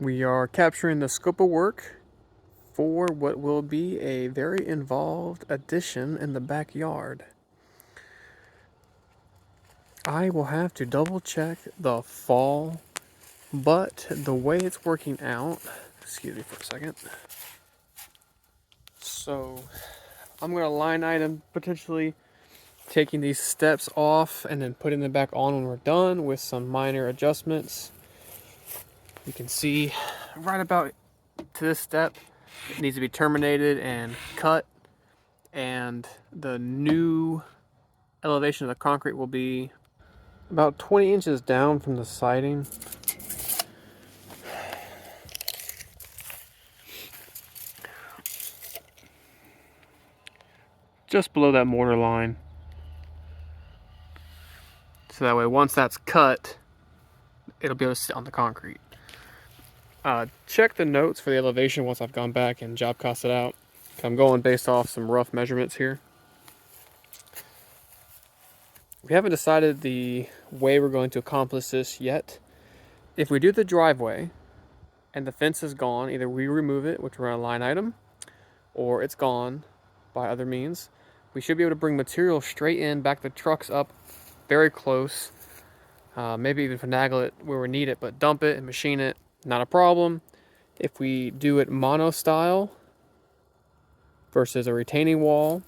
We are capturing the scope of work for what will be a very involved addition in the backyard. I will have to double check the fall, but the way it's working out, excuse me for a second. So I'm going to line item potentially taking these steps off and then putting them back on when we're done with some minor adjustments. You can see right about to this step, it needs to be terminated and cut, and the new elevation of the concrete will be about 20 inches down from the siding. Just below that mortar line. So that way once that's cut, it'll be able to sit on the concrete. Check the notes for the elevation once I've gone back and job costed out. I'm going based off some rough measurements here. We haven't decided the way we're going to accomplish this yet. If we do the driveway and the fence is gone, either we remove it, which we're on a line item, or it's gone by other means, we should be able to bring material straight in, back the trucks up very close, maybe even finagle it where we need it, but dump it and machine it, not a problem. If we do it mono style versus a retaining wall,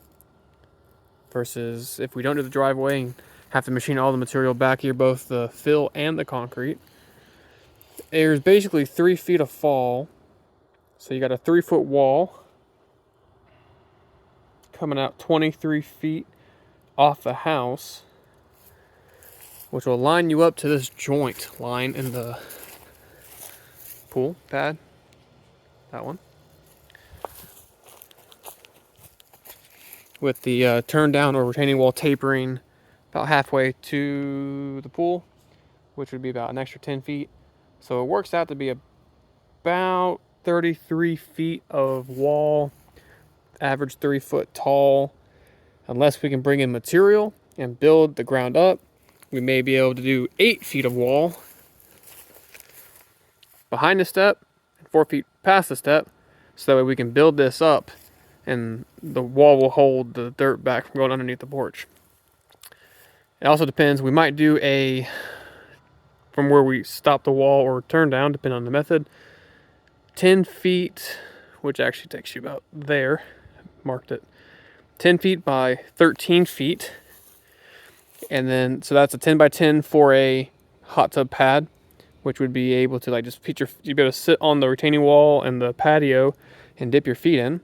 versus if we don't do the driveway and have to machine all the material back here, both the fill and the concrete, there's basically 3 feet of fall. So you got a 3-foot wall coming out 23 feet off the house, which will line you up to this joint line in the pool pad. That one. With the turn down or retaining wall tapering about halfway to the pool, which would be about an extra 10 feet. So it works out to be about 33 feet of wall, average 3 foot tall. Unless we can bring in material and build the ground up, we may be able to do 8 feet of wall behind the step and 4 feet past the step, so that way we can build this up and the wall will hold the dirt back from going underneath the porch. It also depends, we might do a, from where we stop the wall or turn down, depending on the method, 10 feet, which actually takes you about there, marked it, 10 feet by 13 feet. And then, so that's a 10 by 10 for a hot tub pad, which would be able to like just put you'd be able to sit on the retaining wall and the patio and dip your feet in.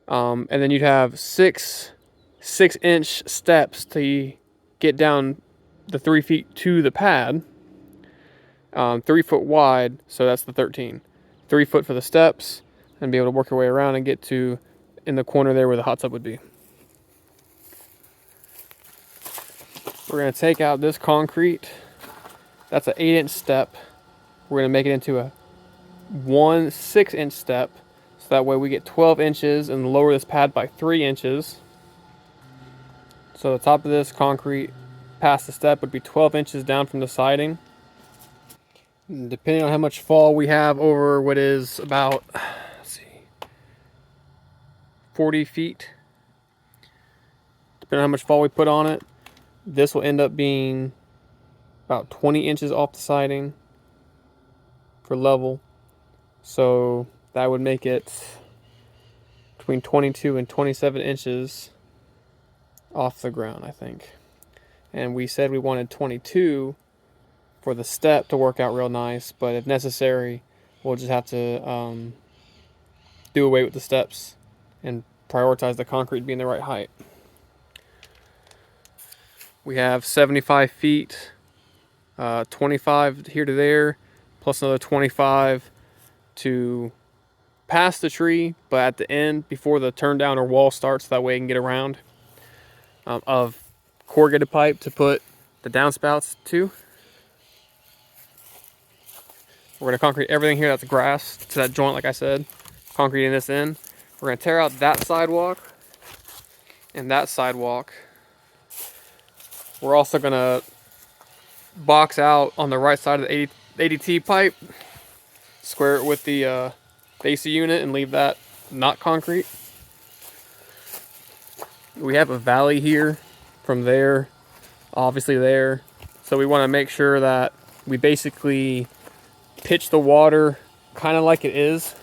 And then you'd have 6-inch steps to get down the 3 feet to the pad, 3 foot wide. So that's the 13, 3 foot for the steps, and be able to work your way around and get to in the corner there where the hot tub would be. We're going to take out this concrete. That's an 8-inch step. We're going to make it into a 6-inch step. So that way we get 12 inches and lower this pad by 3 inches. So the top of this concrete past the step would be 12 inches down from the siding. And depending on how much fall we have over what is about, 40 feet. Depending on how much fall we put on it, this will end up being about 20 inches off the siding for level. So that would make it between 22 and 27 inches off the ground, I think. And we said we wanted 22 for the step to work out real nice, but if necessary, we'll just have to do away with the steps and prioritize the concrete being the right height. We have 75 feet, 25 here to there, plus another 25 to past the tree, but at the end, before the turn down or wall starts, that way you can get around, of corrugated pipe to put the downspouts to. We're going to concrete everything here that's grass to that joint, like I said, concreting this in. We're going to tear out that sidewalk and that sidewalk. We're also going to box out on the right side of the ADT pipe square it with the AC unit and leave that not concrete. We have a valley here from there, obviously there. So we want to make sure that we basically pitch the water kind of like it is.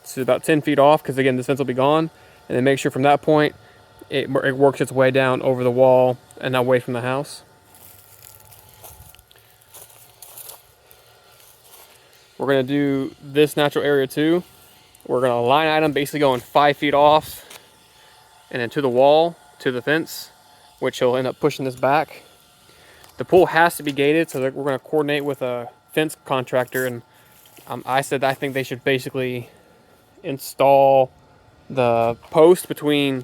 So about 10 feet off, because again, this fence will be gone. And then make sure from that point, it works its way down over the wall and away from the house. We're gonna do this natural area too. We're gonna line item basically going 5 feet off and then to the wall, to the fence, which will end up pushing this back. The pool has to be gated, so we're gonna coordinate with a fence contractor, and I said I think they should basically install the post between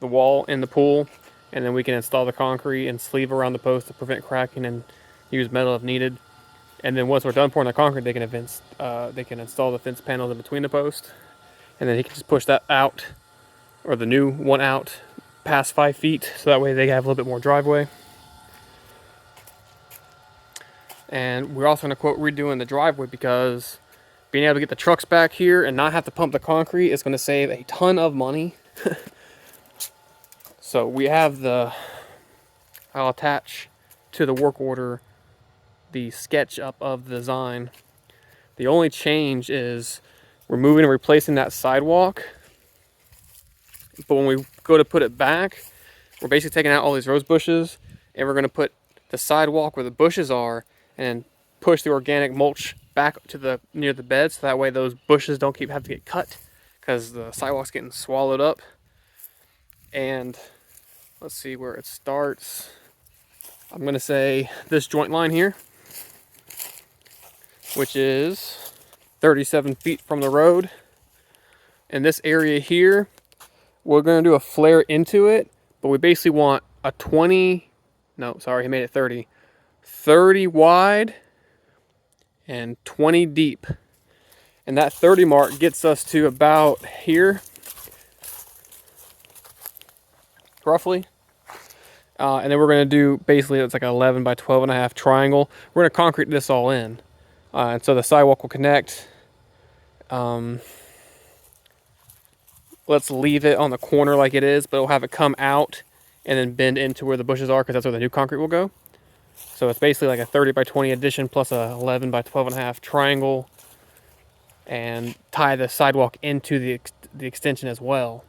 the wall and the pool, and then we can install the concrete and sleeve around the post to prevent cracking and use metal if needed. And then once we're done pouring the concrete, they can install the fence panels in between the posts, and then he can just push that out, or the new one out, past 5 feet, so that way they have a little bit more driveway. And we're also going to quote redoing the driveway, because being able to get the trucks back here and not have to pump the concrete is going to save a ton of money. So we have I'll attach to the work order the sketch up of the design. The only change is we're moving and replacing that sidewalk. But when we go to put it back, we're basically taking out all these rose bushes, and we're going to put the sidewalk where the bushes are and push the organic mulch back to near the bed, so that way those bushes don't have to get cut, because the sidewalk's getting swallowed up. And let's see where it starts. I'm going to say this joint line here, which is 37 feet from the road. And this area here, we're going to do a flare into it, but we basically want a 30 wide and 20 deep. And that 30 mark gets us to about here, roughly. And then we're going to do, basically it's like an 11 by 12 and a half triangle. We're going to concrete this all in. And so the sidewalk will connect. Let's leave it on the corner like it is, but we'll have it come out and then bend into where the bushes are, because that's where the new concrete will go. So it's basically like a 30 by 20 addition plus a 11 by 12 and a half triangle, and tie the sidewalk into the extension as well.